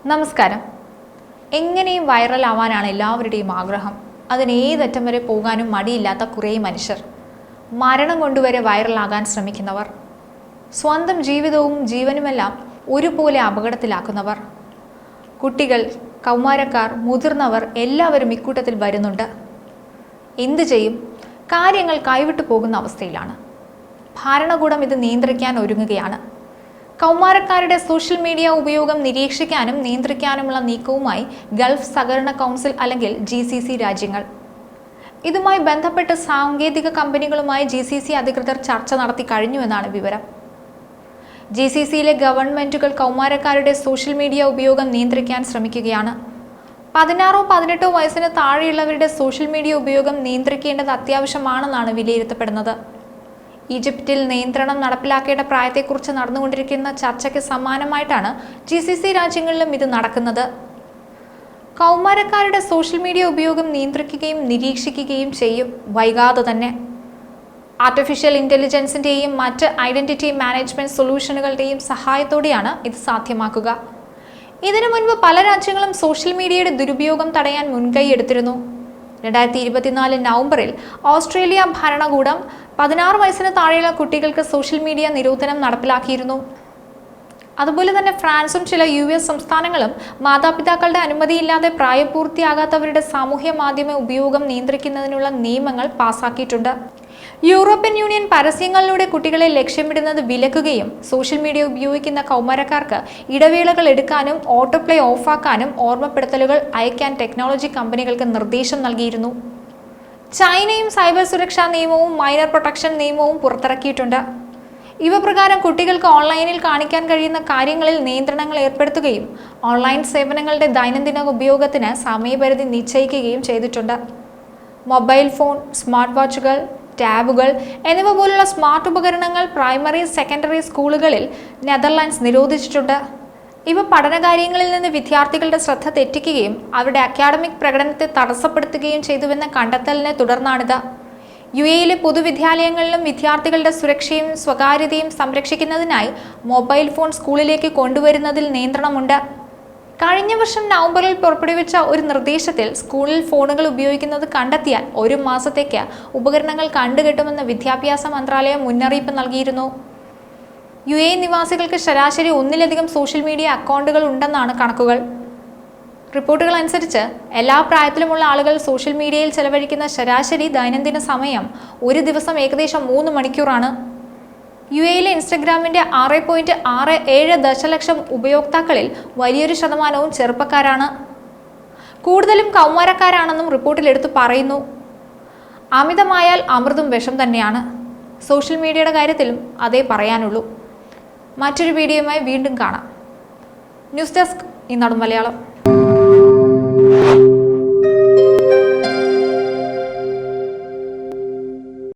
നമസ്കാരം. എങ്ങനെയും വൈറലാവാനാണ് എല്ലാവരുടെയും ആഗ്രഹം. അതിന് ഏതറ്റം വരെ പോകാനും മടിയില്ലാത്ത കുറേ മനുഷ്യർ, മരണം കൊണ്ടുവരെ വൈറലാകാൻ ശ്രമിക്കുന്നവർ, സ്വന്തം ജീവിതവും ജീവനുമെല്ലാം ഒരുപോലെ അപകടത്തിലാക്കുന്നവർ, കുട്ടികൾ, കൗമാരക്കാർ, മുതിർന്നവർ എല്ലാവരും ഇക്കൂട്ടത്തിൽ വരുന്നുണ്ട്. എന്തു ചെയ്യും? കാര്യങ്ങൾ കൈവിട്ടു പോകുന്ന അവസ്ഥയിലാണ്. ഭരണകൂടം ഇത് നിയന്ത്രിക്കാൻ ഒരുങ്ങുകയാണ്. കൗമാരക്കാരുടെ സോഷ്യൽ മീഡിയ ഉപയോഗം നിരീക്ഷിക്കാനും നിയന്ത്രിക്കാനുമുള്ള നീക്കവുമായി ഗൾഫ് സഹകരണ കൗൺസിൽ അല്ലെങ്കിൽ GCC രാജ്യങ്ങൾ. ഇതുമായി ബന്ധപ്പെട്ട് സാങ്കേതിക കമ്പനികളുമായി GCC അധികൃതർ ചർച്ച നടത്തി കഴിഞ്ഞുവെന്നാണ് വിവരം. GCCയിലെ ഗവൺമെന്റുകൾ കൗമാരക്കാരുടെ സോഷ്യൽ മീഡിയ ഉപയോഗം നിയന്ത്രിക്കാൻ ശ്രമിക്കുകയാണ്. 16-18 വയസ്സിന് താഴെയുള്ളവരുടെ സോഷ്യൽ മീഡിയ ഉപയോഗം നിയന്ത്രിക്കേണ്ടത് അത്യാവശ്യമാണെന്നാണ് വിലയിരുത്തപ്പെടുന്നത്. ഈജിപ്തിൽ നിയന്ത്രണം നടപ്പിലാക്കേണ്ട പ്രായത്തെക്കുറിച്ച് നടന്നുകൊണ്ടിരിക്കുന്ന ചർച്ചയ്ക്ക് സമാനമായിട്ടാണ് GCC രാജ്യങ്ങളിലും ഇത് നടക്കുന്നത്. കൗമാരക്കാരുടെ സോഷ്യൽ മീഡിയ ഉപയോഗം നിയന്ത്രിക്കുകയും നിരീക്ഷിക്കുകയും ചെയ്യും വൈകാതെ തന്നെ. ആർട്ടിഫിഷ്യൽ ഇന്റലിജൻസിന്റെയും മറ്റ് ഐഡന്റിറ്റി മാനേജ്മെന്റ് സൊല്യൂഷനുകളുടെയും സഹായത്തോടെയാണ് ഇത് സാധ്യമാക്കുക. ഇതിനു മുൻപ് പല രാജ്യങ്ങളും സോഷ്യൽ മീഡിയയുടെ ദുരുപയോഗം തടയാൻ മുൻകൈ എടുത്തിരുന്നു. 2024 നവംബറിൽ ഓസ്ട്രേലിയ ഭരണകൂടം 16 വയസ്സിന് താഴെയുള്ള കുട്ടികൾക്ക് സോഷ്യൽ മീഡിയ നിരോധനം നടപ്പിലാക്കിയിരുന്നു. അതുപോലെ തന്നെ ഫ്രാൻസും ചില US സംസ്ഥാനങ്ങളും മാതാപിതാക്കളുടെ അനുമതിയില്ലാതെ പ്രായപൂർത്തിയാകാത്തവരുടെ സാമൂഹ്യ മാധ്യമ ഉപയോഗം നിയന്ത്രിക്കുന്നതിനുള്ള നിയമങ്ങൾ പാസാക്കിയിട്ടുണ്ട്. യൂറോപ്യൻ യൂണിയൻ പരസ്യങ്ങളിലൂടെ കുട്ടികളെ ലക്ഷ്യമിടുന്നത് വിലക്കുകയും സോഷ്യൽ മീഡിയ ഉപയോഗിക്കുന്ന കൗമാരക്കാർക്ക് ഇടവേളകൾ എടുക്കാനും ഓട്ടോപ്ലേ ഓഫാക്കാനും ഓർമ്മപ്പെടുത്തലുകൾ അയക്കാൻ ടെക്നോളജി കമ്പനികൾക്ക് നിർദ്ദേശം നൽകിയിരുന്നു. ചൈനയും സൈബർ സുരക്ഷാ നിയമവും മൈനർ പ്രൊട്ടക്ഷൻ നിയമവും പുറത്തിറക്കിയിട്ടുണ്ട്. ഇവ പ്രകാരം കുട്ടികൾക്ക് ഓൺലൈനിൽ കാണിക്കാൻ കഴിയുന്ന കാര്യങ്ങളിൽ നിയന്ത്രണങ്ങൾ ഏർപ്പെടുത്തുകയും ഓൺലൈൻ സേവനങ്ങളുടെ ദൈനംദിന ഉപയോഗത്തിന് സമയപരിധി നിശ്ചയിക്കുകയും ചെയ്തിട്ടുണ്ട്. മൊബൈൽ ഫോൺ, സ്മാർട്ട് വാച്ചുകൾ, ടാബുകൾ എന്നിവ പോലുള്ള സ്മാർട്ട് ഉപകരണങ്ങൾ പ്രൈമറി, സെക്കൻഡറി സ്കൂളുകളിൽ നെതർലാൻഡ്സ് നിരോധിച്ചിട്ടുണ്ട്. ഇവ പഠനകാര്യങ്ങളിൽ നിന്ന് വിദ്യാർത്ഥികളുടെ ശ്രദ്ധ തെറ്റിക്കുകയും അവരുടെ അക്കാഡമിക് പ്രകടനത്തെ തടസ്സപ്പെടുത്തുകയും ചെയ്തുവെന്ന കണ്ടെത്തലിനെ തുടർന്നാണിത്. UAEയിലെ പൊതുവിദ്യാലയങ്ങളിലും വിദ്യാർത്ഥികളുടെ സുരക്ഷയും സ്വകാര്യതയും സംരക്ഷിക്കുന്നതിനായി മൊബൈൽ ഫോൺ സ്കൂളിലേക്ക് കൊണ്ടുവരുന്നതിൽ നിയന്ത്രണമുണ്ട്. കഴിഞ്ഞ വർഷം നവംബറിൽ പുറപ്പെടുവിച്ച ഒരു നിർദ്ദേശത്തിൽ സ്കൂളിൽ ഫോണുകൾ ഉപയോഗിക്കുന്നത് കണ്ടെത്തിയാൽ 1 മാസത്തേക്ക് ഉപകരണങ്ങൾ കണ്ടുകെട്ടുമെന്ന് വിദ്യാഭ്യാസ മന്ത്രാലയം മുന്നറിയിപ്പ് നൽകിയിരുന്നു. UAE നിവാസികൾക്ക് ശരാശരി 1-ലധികം സോഷ്യൽ മീഡിയ അക്കൗണ്ടുകൾ ഉണ്ടെന്നാണ് കണക്കുകൾ. റിപ്പോർട്ടുകൾ അനുസരിച്ച് എല്ലാ പ്രായത്തിലുമുള്ള ആളുകൾ സോഷ്യൽ മീഡിയയിൽ ചെലവഴിക്കുന്ന ശരാശരി ദൈനംദിന സമയം ഒരു ദിവസം ഏകദേശം 3 മണിക്കൂറാണ്. UAEയിലെ ഇൻസ്റ്റഗ്രാമിന്റെ 6.67 ദശലക്ഷം ഉപയോക്താക്കളിൽ വലിയൊരു ശതമാനവും ചെറുപ്പക്കാരാണ്. കൂടുതലും കൗമാരക്കാരാണെന്നും റിപ്പോർട്ടിൽ എടുത്തു പറയുന്നു. അമിതമായാൽ അമൃതും വിഷം തന്നെയാണ്. സോഷ്യൽ മീഡിയയുടെ കാര്യത്തിലും അതേ പറയാനുള്ളൂ. മറ്റൊരു വീഡിയോയുമായി വീണ്ടും കാണാം. ന്യൂസ് ഡെസ്ക്, ഈനാട് മലയാളം.